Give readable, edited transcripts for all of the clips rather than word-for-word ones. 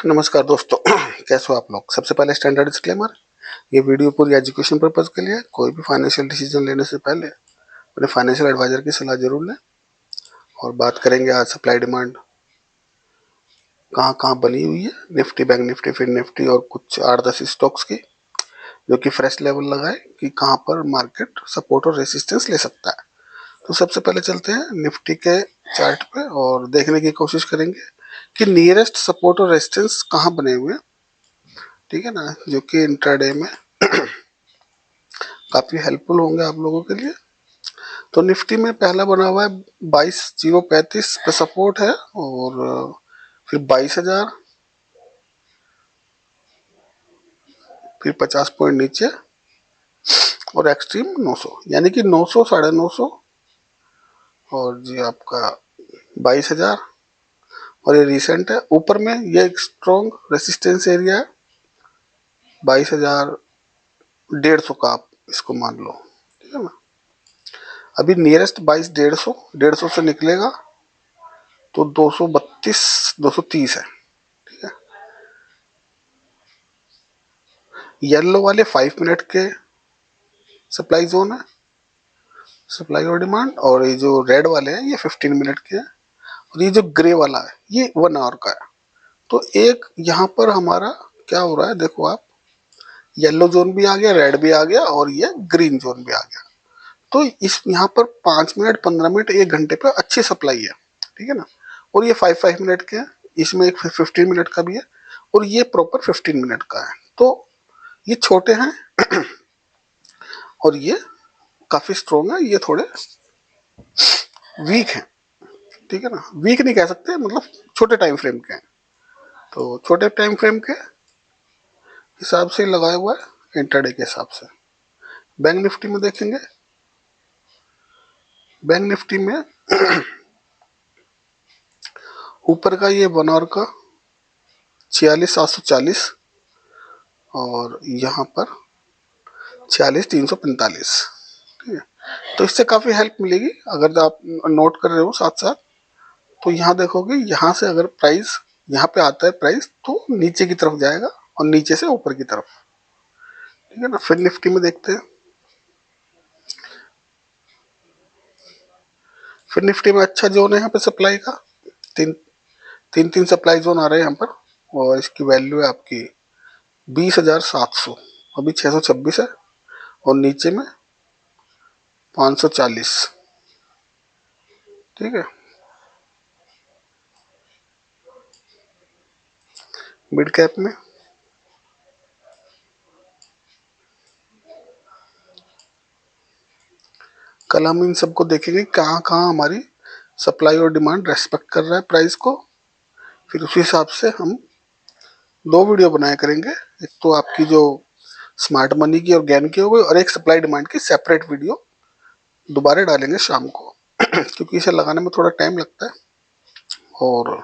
नमस्कार दोस्तों। कैसे हो आप लोग। सबसे पहले स्टैंडर्ड डिस्क्लेमर, ये वीडियो पूरी एजुकेशन पर्पज़ के लिए है। कोई भी फाइनेंशियल डिसीजन लेने से पहले अपने फाइनेंशियल एडवाइजर की सलाह जरूर लें। और बात करेंगे आज सप्लाई डिमांड कहाँ कहाँ बनी हुई है, Nifty, bank Nifty, fin Nifty और कुछ 8-10 स्टॉक्स की, जो कि फ्रेश लेवल लगाए कि कहाँ पर मार्केट सपोर्ट और रेसिस्टेंस ले सकता है। तो सबसे पहले चलते हैं निफ्टी के चार्ट पे और देखने की कोशिश करेंगे कि नियरेस्ट सपोर्ट और रेजिस्टेंस कहाँ बने हुए हैं, ठीक है ना, जो कि इंट्राडे में काफ़ी हेल्पफुल होंगे आप लोगों के लिए। तो निफ्टी में पहला बना हुआ है 22,035 पे सपोर्ट है, और फिर 22,000, फिर 50 पॉइंट नीचे और एक्सट्रीम 900, यानी कि 900, 950, और जी आपका 22,000। और ये रिसेंट है। ऊपर में ये एक स्ट्रॉन्ग रेसिस्टेंस एरिया है 22,150 का, आप इसको मान लो, ठीक है ना। अभी नियरेस्ट 22,150, 150 से निकलेगा तो 232, 230 है, ठीक है। येलो वाले 5 मिनट के सप्लाई जोन है, सप्लाई और डिमांड, और ये जो रेड वाले हैं ये 15 मिनट के हैं, और ये जो ग्रे वाला है ये 1 आवर का है। तो एक यहाँ पर हमारा क्या हो रहा है, देखो आप, येलो जोन भी आ गया, रेड भी आ गया, और ये ग्रीन जोन भी आ गया। तो इस यहाँ पर 5 मिनट, 15 मिनट, 1 घंटे पे अच्छी सप्लाई है, ठीक है ना। और ये 5-5 मिनट के हैं, इसमें एक 15 मिनट का भी है, और ये प्रॉपर 15 मिनट का है। तो ये छोटे हैं और ये काफी स्ट्रॉन्ग है, ये थोड़े वीक हैं, ठीक है ना। वीक नहीं कह सकते, मतलब छोटे टाइम फ्रेम के हैं। तो छोटे टाइम फ्रेम के हिसाब से लगाया हुआ है इंट्राडे के हिसाब से। बैंक निफ्टी में देखेंगे, बैंक निफ्टी में ऊपर का ये 1 आवर का 46,740, और यहाँ पर 46,345, ठीक है। तो इससे काफ़ी हेल्प मिलेगी अगर आप नोट कर रहे हो साथ साथ। तो यहाँ देखोगे, यहाँ से अगर प्राइस यहाँ पे आता है प्राइस, तो नीचे की तरफ जाएगा और नीचे से ऊपर की तरफ, ठीक है ना। फिर निफ्टी में देखते हैं, फिर निफ्टी में अच्छा जोन है यहाँ पे सप्लाई का, तीन तीन तीन सप्लाई जोन आ रहे हैं यहाँ पर, और इसकी वैल्यू है आपकी 20,700, अभी 626 है, और नीचे में 540, ठीक है। मिड कैप में कल हम इन सबको देखेंगे कहाँ कहाँ हमारी सप्लाई और डिमांड रेस्पेक्ट कर रहा है प्राइस को। फिर उसी हिसाब से हम 2 वीडियो बनाया करेंगे, एक तो आपकी जो स्मार्ट मनी की और ज्ञान की हो गई, और एक सप्लाई डिमांड की सेपरेट वीडियो दोबारा डालेंगे शाम को क्योंकि इसे लगाने में थोड़ा टाइम लगता है। और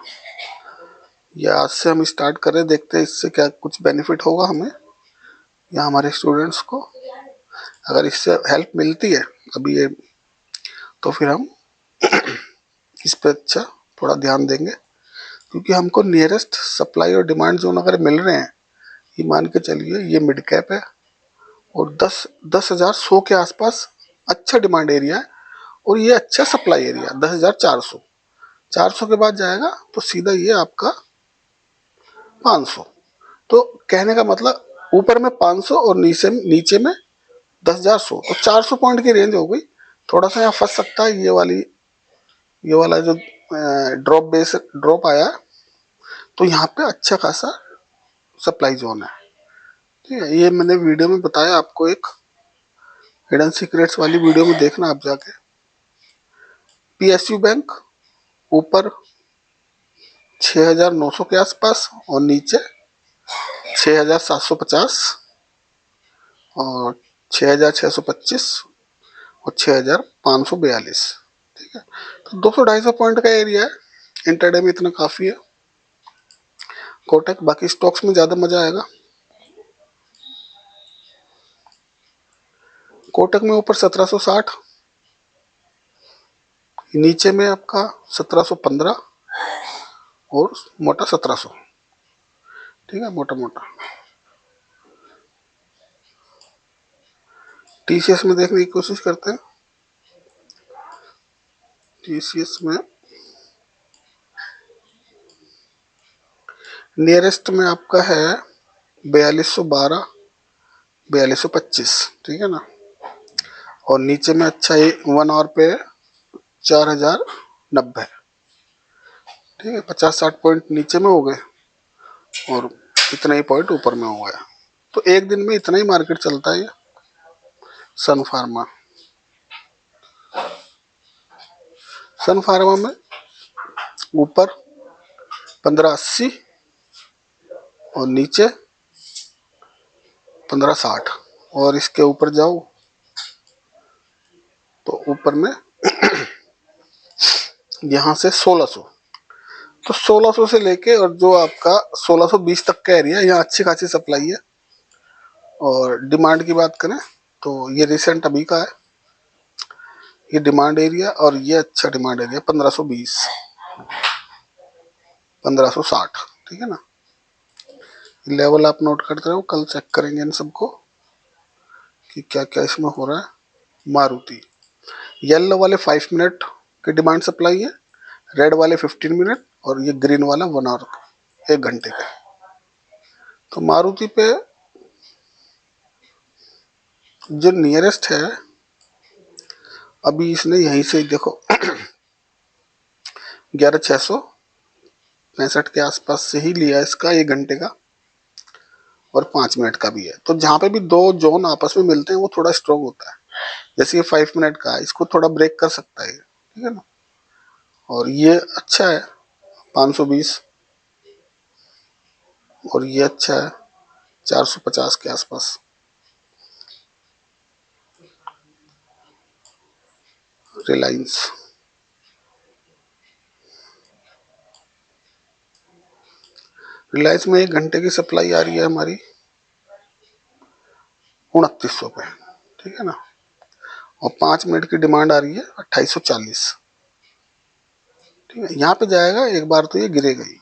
ये आज से हम स्टार्ट करें, देखते हैं इससे क्या कुछ बेनिफिट होगा हमें या हमारे स्टूडेंट्स को। अगर इससे हेल्प मिलती है अभी ये, तो फिर हम इस पर अच्छा थोड़ा ध्यान देंगे, क्योंकि हमको नियरेस्ट सप्लाई और डिमांड जोन अगर मिल रहे हैं, ये मान के चलिए ये मिड कैप है, और 10,100 के आसपास अच्छा डिमांड एरिया है, और ये अच्छा सप्लाई एरिया 10,400, 400 के बाद जाएगा तो सीधा ये आपका 500। तो कहने का मतलब ऊपर में 500 और नीचे नीचे में 10,100, तो 400 पॉइंट की रेंज हो गई। थोड़ा सा यहाँ फंस सकता है ये वाला जो ड्रॉप आया, तो यहाँ पे अच्छा खासा सप्लाई जोन है, ठीक है। ये मैंने वीडियो में बताया आपको, एक हिडन सीक्रेट्स वाली वीडियो में देखना आप जाके। पीएसयू बैंक ऊपर 6,900 के आसपास, और नीचे 6,750, और 6,625, और 6,542, ठीक है। तो 200-250 पॉइंट का एरिया है, इंटरडे में इतना काफ़ी है। कोटक, बाकी स्टॉक्स में ज़्यादा मज़ा आएगा। कोटक में ऊपर 1760, नीचे में आपका 1715, और मोटा 1700, ठीक है, मोटा मोटा। टीसीएस में देखने की कोशिश करते हैं। टीसीएस में नियरेस्ट में आपका है 4212, 4225, ठीक है ना। और नीचे में अच्छा ही 1 आवर पे 4090, ठीक है। 50-60 पॉइंट नीचे में हो गए और इतना ही पॉइंट ऊपर में हो गया। तो एक दिन में इतना ही मार्केट चलता है ये सन फार्मा। सन फार्मा में ऊपर 1580 और नीचे 1560, और इसके ऊपर जाओ तो ऊपर में यहाँ से 1600। तो 1600 से लेके और जो आपका 1620 तक का एरिया, यहाँ अच्छी खासी सप्लाई है। और डिमांड की बात करें तो ये रिसेंट अभी का है, ये डिमांड एरिया, और ये अच्छा डिमांड एरिया 1520, 1560, ठीक है ना। लेवल आप नोट करते रहो, कल चेक करेंगे इन सबको कि क्या क्या इसमें हो रहा है। मारुति येलो वाले 5 मिनट की डिमांड सप्लाई है, रेड वाले 15 मिनट, और ये ग्रीन वाला 1 आवर, 1 घंटे का। तो मारुति पे जो नियरेस्ट है, अभी इसने यहीं से देखो 11665 के आसपास से ही लिया इसका 1 घंटे का, और 5 मिनट का भी है। तो जहाँ पे भी दो जोन आपस में मिलते हैं वो थोड़ा स्ट्रॉन्ग होता है। जैसे ये 5 मिनट का है, इसको थोड़ा ब्रेक कर सकता है, ठीक है ना। और ये अच्छा है 520, और ये अच्छा है 450 के आसपास। रिलायंस रिलायंस में 1 घंटे की सप्लाई आ रही है हमारी 2900 पे, ठीक है ना। और 5 मिनट की डिमांड आ रही है 2840, ठीक है। यहाँ पे जाएगा एक बार तो ये गिरेगा ही,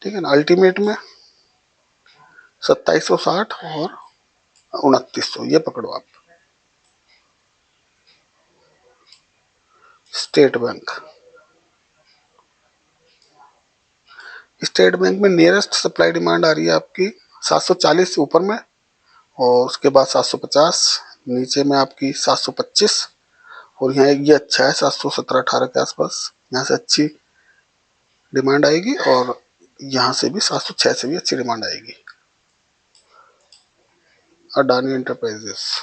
ठीक है ना। अल्टीमेट में 2760 और 2900 ये पकड़ो आप। स्टेट बैंक, स्टेट बैंक में नियरेस्ट सप्लाई डिमांड आ रही है आपकी 740 ऊपर में, और उसके बाद 750, नीचे में आपकी 725, और यहाँ ये अच्छा है 717-18 के आसपास, यहाँ से अच्छी डिमांड आएगी, और यहाँ से भी 706 से भी अच्छी डिमांड आएगी। अडानी एंटरप्राइजेस,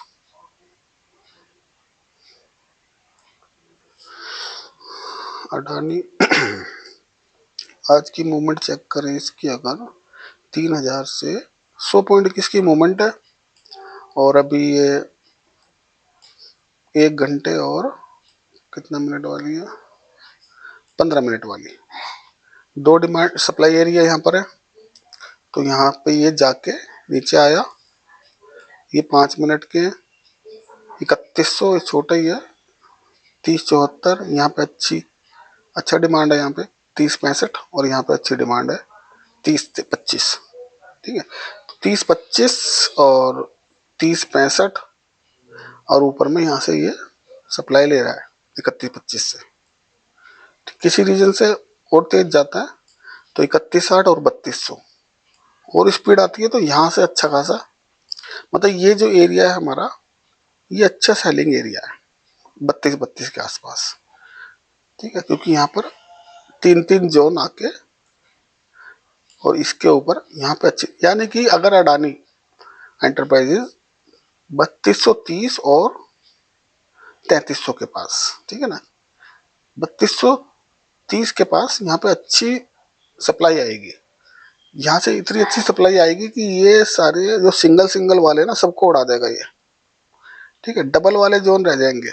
अडानी आज की मूवमेंट चेक करें इसकी, अगर 3000 से 100 पॉइंट की इसकी मूवमेंट है, और अभी ये 1 घंटे और कितना मिनट वाली है, 15 मिनट वाली। दो डिमांड सप्लाई एरिया यहाँ पर है, तो यहाँ पे ये जाके नीचे आया, ये 5 मिनट के 3100 छोटा ही है, 3074 यहाँ पे अच्छा डिमांड है, यहाँ पे 3065, और यहाँ पे अच्छी डिमांड है 30-25, ठीक है। 30-25 और 30-65, और ऊपर में यहाँ से ये सप्लाई ले रहा है 31-25 से। किसी रीजन से और तेज जाता है तो 3160 और 3200 और स्पीड आती है, तो यहाँ से अच्छा खासा, मतलब ये जो एरिया है हमारा, ये अच्छा सेलिंग एरिया है 32-32 के आसपास, ठीक है। क्योंकि यहाँ पर 3-3 जोन आके, और इसके ऊपर यहाँ पे अच्छी, यानी कि अगर अडानी एंटरप्राइजेज 3230 और 3300 के पास, ठीक है ना, 3230 के पास यहाँ पे अच्छी सप्लाई आएगी। यहाँ से इतनी अच्छी सप्लाई आएगी कि ये सारे जो सिंगल सिंगल वाले ना सबको उड़ा देगा ये, ठीक है। डबल वाले जोन रह जाएंगे,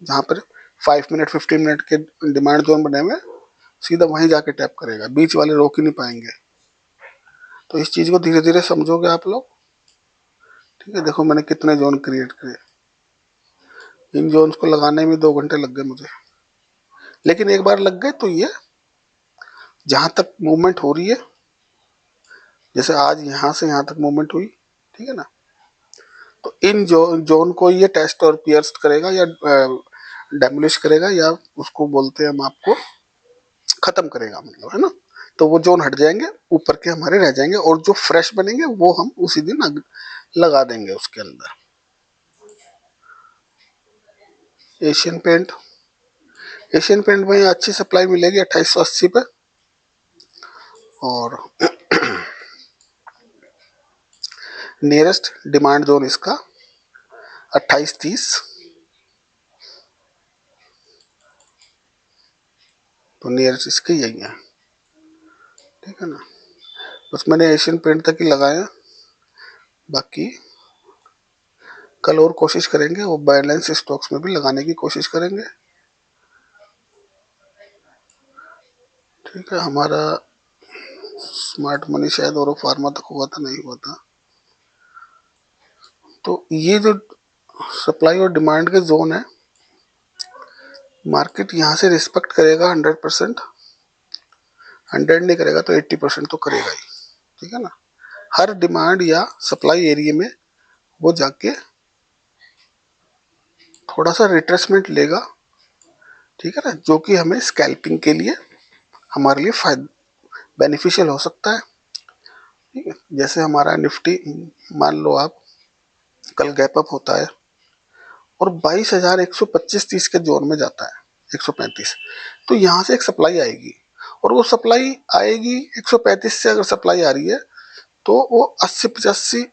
जहाँ पर 5 मिनट 15 मिनट के डिमांड जोन बने हुए, सीधा वहीं जाके टैप करेगा, बीच वाले रोक ही नहीं पाएंगे। तो इस चीज़ को धीरे धीरे समझोगे आप लोग, ठीक है। देखो मैंने कितने जोन क्रिएट किए, इन जोन्स को लगाने में 2 घंटे लग गए मुझे, लेकिन एक बार लग गए तो ये जहाँ तक मूवमेंट हो रही है जैसे आज यहाँ से यहाँ तक मूवमेंट हुई, ठीक है ना, तो इन जोन को ये टेस्ट और पियर्स करेगा या डेमोलिश करेगा, या उसको बोलते हैं हम आपको खत्म करेगा, मतलब, है ना। तो वो जोन हट जाएंगे, ऊपर के हमारे रह जाएंगे, और जो फ्रेश बनेंगे वो हम उसी दिन लगा देंगे उसके अंदर। एशियन पेंट, एशियन पेंट में अच्छी सप्लाई मिलेगी 2880 पे, और नियरेस्ट डिमांड जोन इसका 2830, तो नियरेस्ट इसके यही है, ठीक है ना। बस मैंने एशियन पेंट तक ही लगाया, बाकी कल और कोशिश करेंगे, वो बैलेंस स्टॉक्स में भी लगाने की कोशिश करेंगे, ठीक है। हमारा स्मार्ट मनी शायद और फार्मा तक हुआ था, नहीं हुआ था। तो ये जो सप्लाई और डिमांड के जोन है, मार्केट यहाँ से रिस्पेक्ट करेगा 100%, 100 नहीं करेगा तो 80% तो करेगा ही, ठीक है ना। हर डिमांड या सप्लाई एरिया में वो जाके थोड़ा सा रिट्रेसमेंट लेगा, ठीक है ना, जो कि हमें स्कैल्पिंग के लिए हमारे लिए बेनिफिशियल हो सकता है, ठीक है। जैसे हमारा निफ्टी, मान लो आप कल गैप अप होता है और 22,125-30 के जोन में जाता है, 135, तो यहाँ से एक सप्लाई आएगी, और वो सप्लाई आएगी 135 से, अगर सप्लाई आ रही है तो वो 80-85,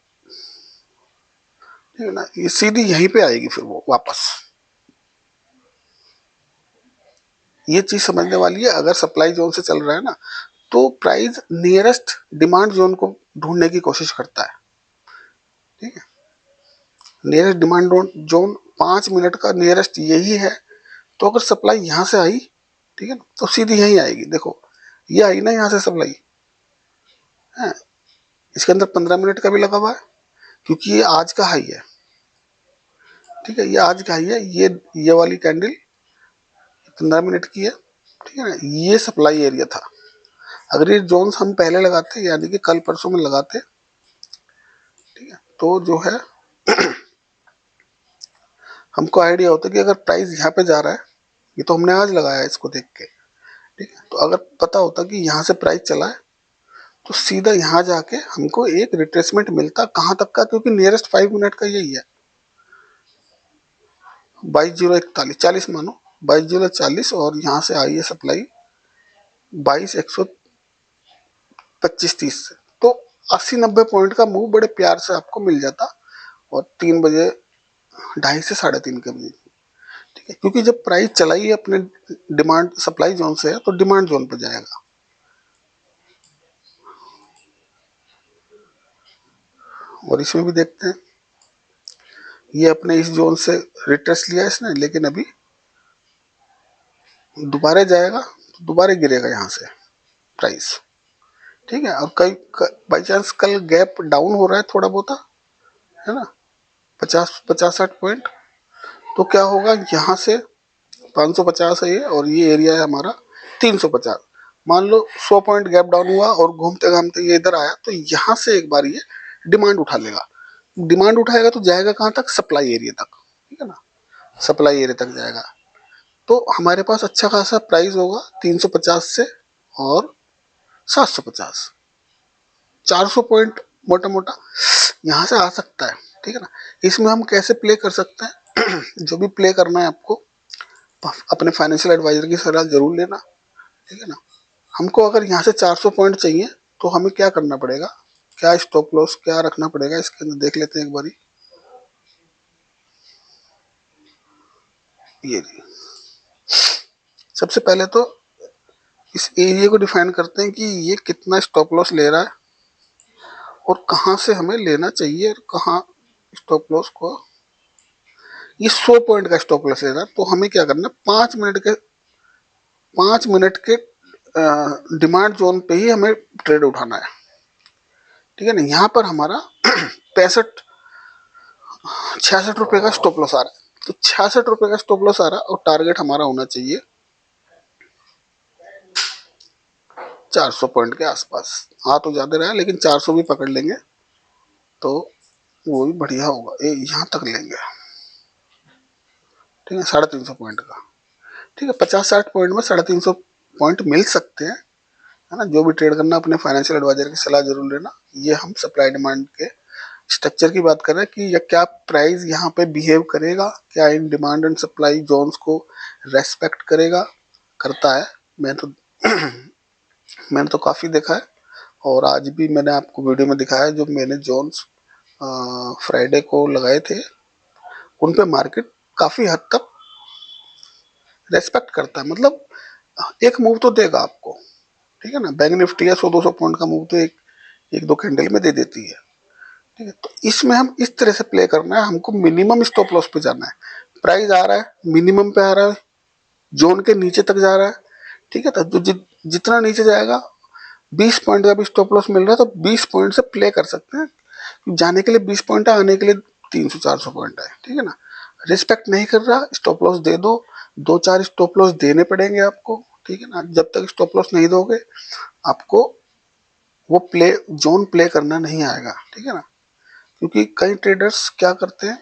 ठीक है ना, ये सीधी यहीं पे आएगी फिर वो वापस। ये चीज समझने वाली है। अगर सप्लाई जोन से चल रहा है ना, तो प्राइस नियरेस्ट डिमांड जोन को ढूंढने की कोशिश करता है, ठीक है। नियरेस्ट डिमांड जोन 5 मिनट का नियरेस्ट यही है, तो अगर सप्लाई यहाँ से आई, ठीक है ना, तो सीधी यहीं आएगी। देखो ये आई ना यहाँ से सप्लाई है, इसके अंदर 15 मिनट का भी लगा हुआ है, क्योंकि ये आज का हाई है, ठीक है, ये आज का हाई है। ये वाली कैंडल 15 मिनट की है, ठीक है ना, ये सप्लाई एरिया था। अगर ये जोन्स हम पहले लगाते, यानी कि कल परसों में लगाते, ठीक है, तो जो है हमको आइडिया होता कि अगर प्राइस यहाँ पे जा रहा है, ये तो हमने आज लगाया है इसको देख के, ठीक है, तो अगर पता होता कि यहाँ से प्राइस चला है, तो सीधा यहाँ जाके हमको एक रिट्रेसमेंट मिलता, कहाँ तक का, क्योंकि नियरेस्ट 5 मिनट का यही है, 22,041, 40 मानो, 22,040, और यहाँ से आई है सप्लाई 22,125-30 से, तो 80-90 पॉइंट का मूव बड़े प्यार से आपको मिल जाता, और 3 बजे, 2:30 से 3:30 के बीच, ठीक है, क्योंकि जब प्राइस चला ही अपने डिमांड सप्लाई जोन से है, तो डिमांड जोन पर जाएगा। और इसमें भी देखते हैं, ये अपने इस जोन से रिट्रेस लिया इसने, लेकिन अभी दोबारा जाएगा तो दोबारा गिरेगा यहाँ से प्राइस, ठीक है। और कई बाई चांस कल गैप डाउन हो रहा है थोड़ा बहुत, है ना, 50-60 पॉइंट, तो क्या होगा, यहाँ से 550 है ये, और ये एरिया है हमारा 350, मान लो 100 पॉइंट गैप डाउन हुआ और घूमते घामते ये इधर आया, तो यहाँ से एक बार ये डिमांड उठा लेगा। डिमांड उठाएगा तो जाएगा कहाँ तक, सप्लाई एरिया तक, ठीक है ना, सप्लाई एरिया तक जाएगा, तो हमारे पास अच्छा खासा प्राइस होगा 350 से और 750, 400 पॉइंट मोटा मोटा यहाँ से आ सकता है, ठीक है ना। इसमें हम कैसे प्ले कर सकते हैं जो भी प्ले करना है आपको अपने फाइनेंशियल एडवाइजर की सलाह जरूर लेना, ठीक है ना। हमको अगर यहाँ से 400 पॉइंट चाहिए, तो हमें क्या करना पड़ेगा, क्या स्टॉप लॉस क्या रखना पड़ेगा, इसके अंदर देख लेते हैं एक बारी। ये सबसे पहले तो इस एरिया को डिफाइन करते हैं कि ये कितना स्टॉप लॉस ले रहा है, और कहाँ से हमें लेना चाहिए, और कहाँ स्टॉप लॉस को, ये 100 पॉइंट का स्टॉप लॉस ले रहा है, तो हमें क्या करना है, 5 मिनट के डिमांड जोन पे ही हमें ट्रेड उठाना है, ठीक है ना। यहाँ पर हमारा 66 का स्टॉप लॉस आ रहा है, तो 66 का स्टॉप लॉस आ रहा है, और टारगेट हमारा होना चाहिए 400 पॉइंट के आसपास। हाँ तो ज़्यादा रहा लेकिन 400 भी पकड़ लेंगे तो वो भी बढ़िया होगा। ये यहाँ तक लेंगे, ठीक है, 350 पॉइंट का, ठीक है। 50-60 पॉइंट में 350 पॉइंट मिल सकते हैं, है ना। जो भी ट्रेड करना अपने फाइनेंशियल एडवाइजर की सलाह जरूर लेना। ये हम सप्लाई डिमांड के स्ट्रक्चर की बात कर रहे हैं कि यह क्या प्राइस यहाँ पे बिहेव करेगा, क्या इन डिमांड एंड सप्लाई जोन्स को रेस्पेक्ट करेगा, करता है। मैं तो मैंने तो काफ़ी देखा है और आज भी मैंने आपको वीडियो में दिखाया है। जो मैंने जोन्स फ्राइडे को लगाए थे उन पे मार्केट काफ़ी हद तक रेस्पेक्ट करता है, मतलब एक मूव तो देगा आपको, ठीक है ना। बैंक निफ्टी है 100-200 पॉइंट का मूव तो एक दो कैंडल में दे देती है, ठीक है। तो इसमें हम इस तरह से प्ले करना है, हमको मिनिमम स्टॉप लॉस पे जाना है। प्राइस आ रहा है मिनिमम पे आ रहा है, जोन के नीचे तक जा रहा है, ठीक है। तो जितना नीचे जाएगा 20 पॉइंट का भी स्टॉप लॉस मिल रहा है तो 20 पॉइंट से प्ले कर सकते हैं। जाने के लिए 20 पॉइंट है, आने के लिए 300-400 पॉइंट है, ठीक है ना। रिस्पेक्ट नहीं कर रहा, स्टॉप लॉस दे दो, 2-4 स्टॉप लॉस देने पड़ेंगे आपको, ठीक है ना। जब तक स्टॉप लॉस नहीं दोगे आपको वो जोन प्ले करना नहीं आएगा, ठीक है ना। क्योंकि कई ट्रेडर्स क्या करते हैं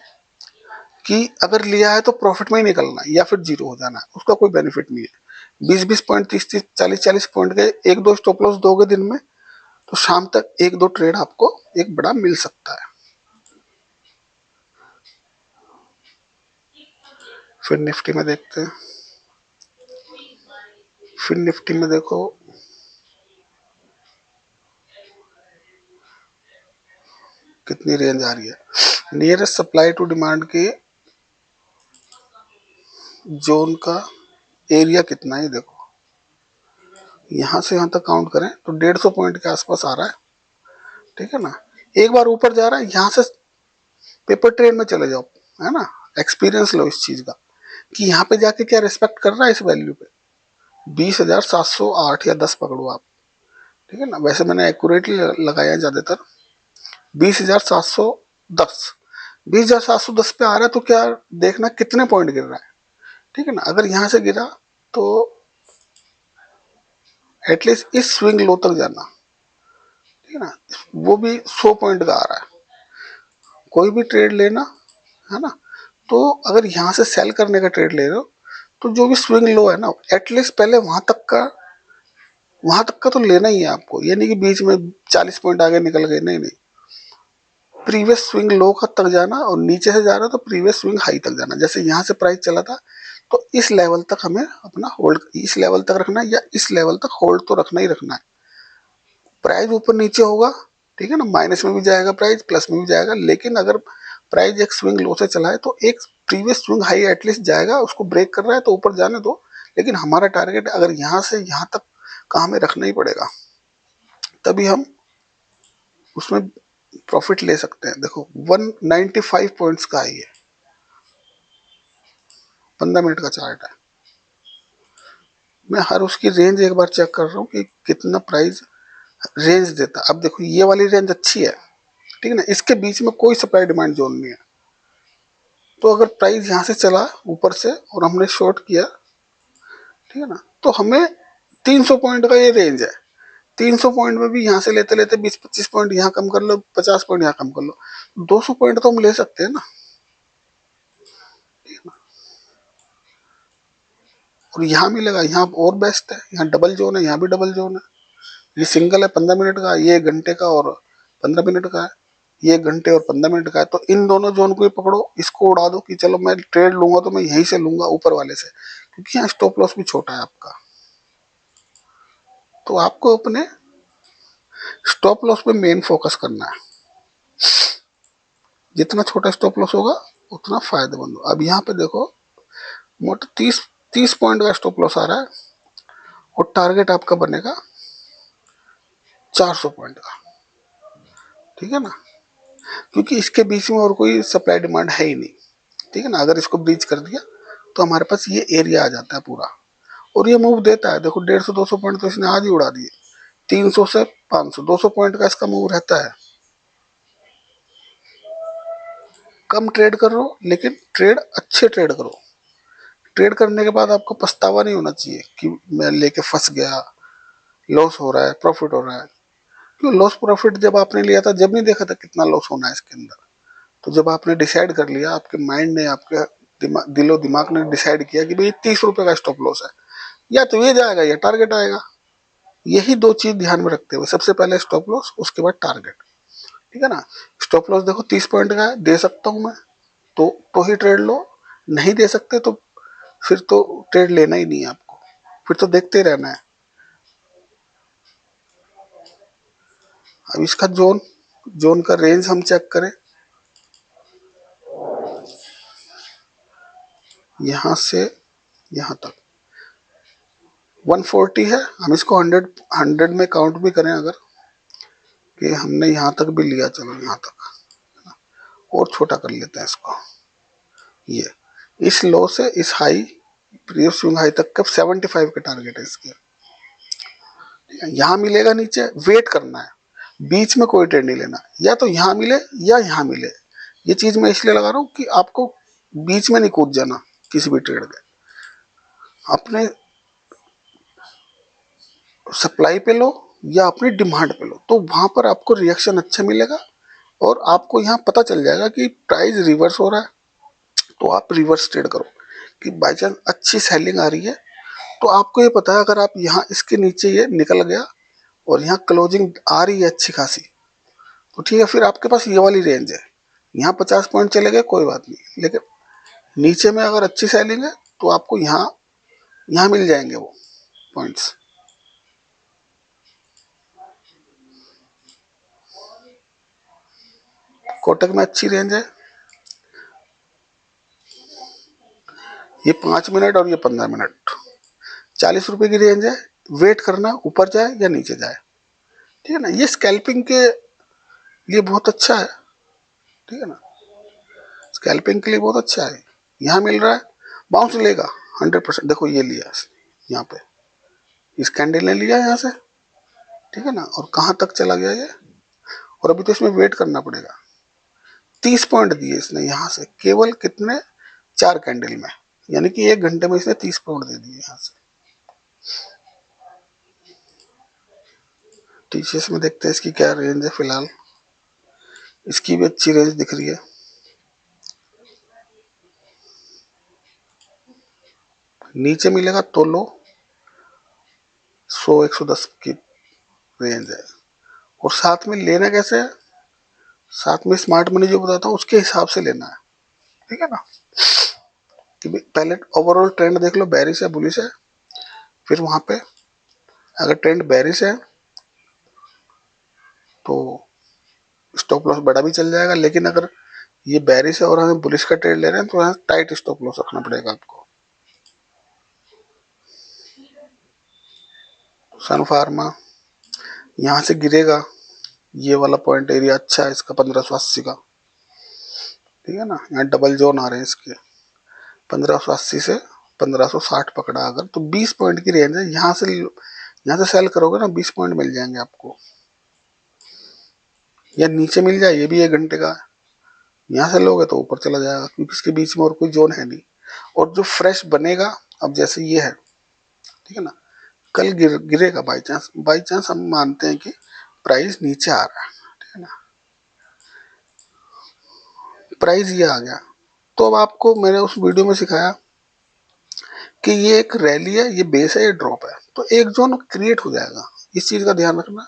कि अगर लिया है तो प्रॉफिट में ही निकलना है या फिर जीरो हो जाना है, उसका कोई बेनिफिट नहीं है। 20-20 पॉइंट, 30-30, 40-40 पॉइंट के एक दो स्टॉप लॉस दोगे दिन में तो शाम तक एक दो ट्रेड आपको एक बड़ा मिल सकता है। फिर निफ्टी में देखते हैं। फिर निफ्टी में देखो कितनी रेंज आ रही है। नियरेस्ट सप्लाई टू डिमांड के जोन का एरिया कितना है देखो, यहाँ से यहाँ तक काउंट करें तो 150 पॉइंट के आसपास आ रहा है, ठीक है ना। एक बार ऊपर जा रहा है, यहाँ से पेपर ट्रेड में चले जाओ, है ना। एक्सपीरियंस लो इस चीज का कि यहाँ पे जाके क्या रिस्पेक्ट कर रहा है इस वैल्यू पे। 20,708 या 10 पकड़ो आप, ठीक है ना। वैसे मैंने एक्यूरेटली लगाया है ज्यादातर 20,710। 20,710 पे आ रहा है तो क्या देखना कितने पॉइंट गिर रहा है, ठीक है ना। अगर यहाँ से गिरा तो एटलीस्ट इस स्विंग लो तक जाना, ठीक है ना। वो भी 100 पॉइंट का आ रहा है। कोई भी ट्रेड लेना, है ना। तो अगर यहाँ से सेल करने का ट्रेड ले रहे हो तो जो भी स्विंग लो है ना एटलीस्ट पहले वहां तक का तो लेना ही है आपको। ये नहीं कि बीच में 40 पॉइंट आगे निकल गए, नहीं नहीं। प्रीवियस स्विंग लो का तक जाना और नीचे से जा रहा है तो प्रीवियस स्विंग हाई तक जाना। जैसे यहाँ से प्राइस चला था तो इस लेवल तक हमें अपना होल्ड, इस लेवल तक रखना है या इस लेवल तक होल्ड तो रखना ही रखना है। प्राइस ऊपर नीचे होगा, ठीक है ना, माइनस में भी जाएगा प्राइस, प्लस में भी जाएगा, लेकिन अगर प्राइस एक स्विंग लो से चला है तो एक प्रीवियस स्विंग हाई एटलीस्ट जाएगा। उसको ब्रेक कर रहा है तो ऊपर जाने दो, लेकिन हमारा टारगेट अगर यहाँ से यहाँ तक का हमें रखना ही पड़ेगा, तभी हम उसमें प्रॉफिट ले सकते हैं। देखो 195 पॉइंट्स का है ये, 15 मिनट का चार्ट है। मैं हर उसकी रेंज एक बार चेक कर रहा हूँ कि कितना प्राइस रेंज देता है। अब देखो ये वाली रेंज अच्छी है, ठीक है ना, इसके बीच में कोई सप्लाई डिमांड जोन नहीं है। तो अगर प्राइस यहाँ से चला ऊपर से और हमने शॉर्ट किया, ठीक है ना, तो हमें 300 पॉइंट का ये रेंज है। 300 पॉइंट में भी यहाँ से लेते लेते 20-25 पॉइंट यहाँ कम कर लो, 50 पॉइंट यहाँ कम कर लो, 200 पॉइंट तो हम ले सकते हैं ना, ठीक है ना। और यहाँ मिलेगा, यहाँ और बेस्ट है, यहाँ डबल जोन है, यहाँ भी डबल जोन है। ये सिंगल है 15 मिनट का, ये 1 घंटे का और 15 मिनट का है, ये 1 घंटे और 15 मिनट का है। तो इन दोनों जोन को ही पकड़ो, इसको उड़ा दो कि चलो मैं ट्रेड लूंगा तो मैं यहीं से लूंगा ऊपर वाले से, क्योंकि यहाँ स्टॉप लॉस भी छोटा है आपका। तो आपको अपने स्टॉप लॉस पे मेन फोकस करना है। जितना छोटा स्टॉप लॉस होगा उतना फायदेमंद हो। अब यहाँ पे देखो मोटा 30 पॉइंट का स्टॉप लॉस आ रहा है और टारगेट आपका बनेगा 400 पॉइंट का, ठीक है ना। क्योंकि इसके बीच में और कोई सप्लाई डिमांड है ही नहीं, ठीक है ना। अगर इसको ब्रीच कर दिया तो हमारे पास ये एरिया आ जाता है पूरा और ये मूव देता है। देखो 150-200 पॉइंट तो इसने आज ही उड़ा दिए, 300 से 500, 200 पॉइंट का इसका मूव रहता है। कम ट्रेड करो लेकिन ट्रेड अच्छे ट्रेड करो। ट्रेड करने के बाद आपको पछतावा नहीं होना चाहिए कि मैं लेके फंस गया लॉस हो रहा है, प्रॉफिट हो रहा है। क्यों लॉस प्रॉफिट जब आपने लिया था जब नहीं देखा था कितना लॉस होना है इसके अंदर। तो जब आपने डिसाइड कर लिया, आपके माइंड ने, आपके दिलो दिमाग ने डिसाइड किया कि भाई 30 रुपए का स्टॉप लॉस है, या तो ये जाएगा या टारगेट आएगा। यही दो चीज ध्यान में रखते हुए सबसे पहले स्टॉप लॉस, उसके बाद टारगेट। ठीक है ना। स्टॉप लॉस देखो 30 पॉइंट का है, दे सकता हूं मैं तो ही ट्रेड लो, नहीं दे सकते तो फिर तो ट्रेड लेना ही नहीं है आपको, फिर तो देखते ही रहना है। अब इसका जोन जोन का रेंज हम चेक करें, यहां से यहां तक 140 है। हम इसको 100 में काउंट भी करें अगर, कि हमने यहां तक भी लिया, चलो यहां तक और छोटा कर लेते हैं इसको। ये इस लो से इस हाई, प्रीवियस स्विंग हाई तक का 75 का टारगेट है इसके। यहां मिलेगा नीचे, वेट करना है, बीच में कोई ट्रेड नहीं लेना, या तो यहां मिले या यहां मिले। ये चीज मैं इसलिए लगा रहा हूं कि आपको बीच में नहीं कूद जाना किसी भी ट्रेड के। अपने सप्लाई पे लो या अपनी डिमांड पे लो, तो वहां पर आपको रिएक्शन अच्छा मिलेगा और आपको यहाँ पता चल जाएगा कि प्राइस रिवर्स हो रहा है, तो आप रिवर्स ट्रेड करो। कि बाई चांस अच्छी सेलिंग आ रही है तो आपको ये पता है अगर आप यहाँ इसके नीचे ये निकल गया और यहाँ क्लोजिंग आ रही है अच्छी खासी, तो ठीक है, फिर आपके पास ये वाली रेंज है। यहाँ 50 पॉइंट चले गए कोई बात नहीं, लेकिन नीचे में अगर अच्छी सेलिंग है तो आपको यहाँ यहाँ मिल जाएंगे वो पॉइंट्स। कोटक में अच्छी रेंज है, ये 5 मिनट और ये 15 मिनट, 40 रुपए की रेंज है। वेट करना ऊपर जाए या नीचे जाए, ठीक है ना। ये स्कैल्पिंग के लिए बहुत अच्छा है, ठीक है ना, स्कैल्पिंग के लिए बहुत अच्छा है। यहाँ मिल रहा है, बाउंस लेगा 100%। देखो ये लिया यहाँ पे, इस कैंडल ने लिया यहाँ से, ठीक है ना, और कहाँ तक चला गया ये, और अभी तो इसमें वेट करना पड़ेगा। 30 पॉइंट दिए इसने यहाँ से, केवल कितने, 4 कैंडल में, यानी कि 1 घंटे में इसने 30 पॉइंट दे दिए यहाँ से। टीसीएस में देखते हैं इसकी क्या रेंज है फिलहाल, इसकी भी अच्छी रेंज दिख रही है। नीचे मिलेगा तो लो 100-110 की रेंज है। और साथ में लेना कैसे है, साथ में स्मार्ट मनी जो बताता हूँ उसके हिसाब से लेना है, ठीक है ना। कि पहले ओवरऑल ट्रेंड देख लो, बेरिश है बुलिश है, फिर वहां पे अगर ट्रेंड बेरिश है तो स्टॉप लॉस बड़ा भी चल जाएगा, लेकिन अगर ये बेरिश है और हमें बुलिश का ट्रेड ले रहे हैं तो यहाँ टाइट स्टॉप लॉस रखना पड़ेगा आपको। सन फार्मा यहाँ से गिरेगा, ये वाला पॉइंट एरिया अच्छा है इसका 1580 का, ठीक है ना। यहाँ डबल जोन आ रहे हैं इसके, 1580 से 1560 पकड़ा अगर तो 20 पॉइंट की रेंज है। यहाँ से सेल करोगे ना 20 पॉइंट मिल जाएंगे आपको, या नीचे मिल जाए, ये भी 1 घंटे का है। यहाँ से लोगे तो ऊपर चला जाएगा क्योंकि इसके बीच में और कोई जोन है नहीं। और जो फ्रेश बनेगा, अब जैसे ये है, ठीक है ना, कल गिरेगा बाई चांस हम मानते हैं कि प्राइस नीचे आ रहा है, ठीक है ना, प्राइस ये आ गया, तो अब आपको मैंने उस वीडियो में सिखाया कि ये एक रैली है, ये बेस है, ये ड्रॉप है, तो एक जोन क्रिएट हो जाएगा। इस चीज का ध्यान रखना,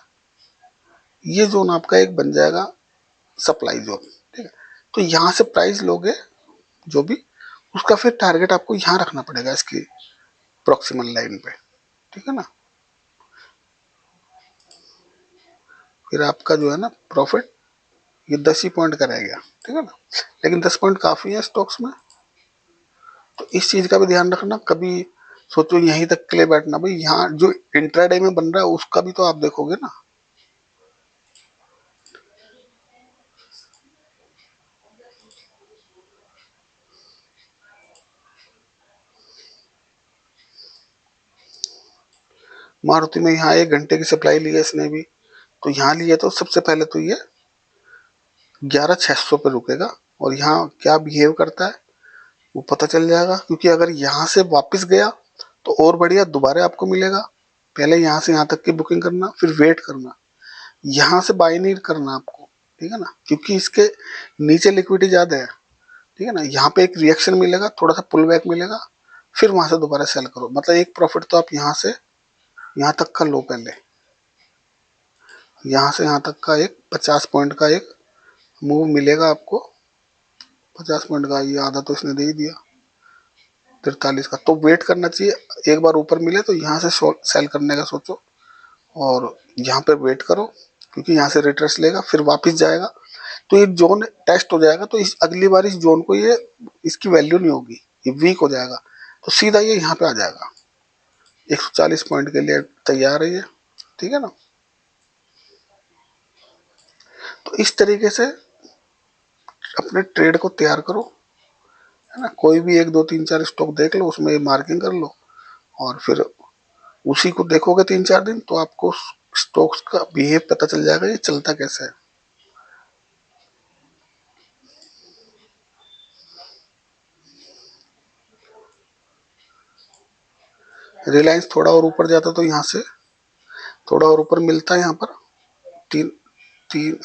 ये जोन आपका एक बन जाएगा सप्लाई जोन, ठीक है। तो यहाँ से प्राइस लोगे जो भी, उसका फिर टारगेट आपको यहाँ रखना पड़ेगा इसकी प्रॉक्सिमल लाइन पे, ठीक है ना। फिर आपका जो है ना प्रॉफिट ये 10 ही पॉइंट का रह गया, ठीक है ना, लेकिन 10 पॉइंट काफी है स्टॉक्स में। तो इस चीज का भी ध्यान रखना, कभी सोचो यहीं तक के लिए बैठना, भाई यहाँ जो इंट्राडे में बन रहा है उसका भी तो आप देखोगे ना। मारुति में यहाँ 1 घंटे की सप्लाई ली है इसने भी, तो यहाँ लिया तो सबसे पहले तो ये 11,600 पे रुकेगा, और यहाँ क्या बिहेव करता है वो पता चल जाएगा, क्योंकि अगर यहाँ से वापस गया तो और बढ़िया दोबारा आपको मिलेगा पहले यहाँ से यहाँ तक की बुकिंग करना, फिर वेट करना, यहाँ से बाय नहीं करना आपको, ठीक है ना, क्योंकि इसके नीचे लिक्विडिटी ज़्यादा है, ठीक है ना। यहाँ पे एक रिएक्शन मिलेगा, थोड़ा सा पुल बैक मिलेगा, फिर वहां से दोबारा सेल करो, मतलब एक प्रॉफिट तो आप यहाँ से यहाँ तक का लो, पहले यहाँ से यहाँ तक का एक 50 पॉइंट का एक मूव मिलेगा आपको, 50 पॉइंट का, ये आधा तो इसने दे ही दिया 43 का, तो वेट करना चाहिए। एक बार ऊपर मिले तो यहाँ से सेल करने का सोचो और यहाँ पे वेट करो, क्योंकि यहाँ से रिट्रेस लेगा, फिर वापस जाएगा, तो ये जोन टेस्ट हो जाएगा, तो इस अगली बार इस जोन को ये इसकी वैल्यू नहीं होगी, ये वीक हो जाएगा, तो सीधा ये यहाँ पे आ जाएगा, 140 पॉइंट के लिए तैयार है ये, ठीक है ना। तो इस तरीके से अपने ट्रेड को तैयार करो, है ना। कोई भी 1 2 3 4 स्टॉक देख लो, उसमें मार्किंग कर लो और फिर उसी को देखोगे 3 4 दिन, तो आपको स्टॉक्स का बिहेव पता चल जाएगा, ये चलता कैसे है। रिलायंस थोड़ा और ऊपर जाता तो यहाँ से थोड़ा और ऊपर मिलता है, यहाँ पर तीन तीन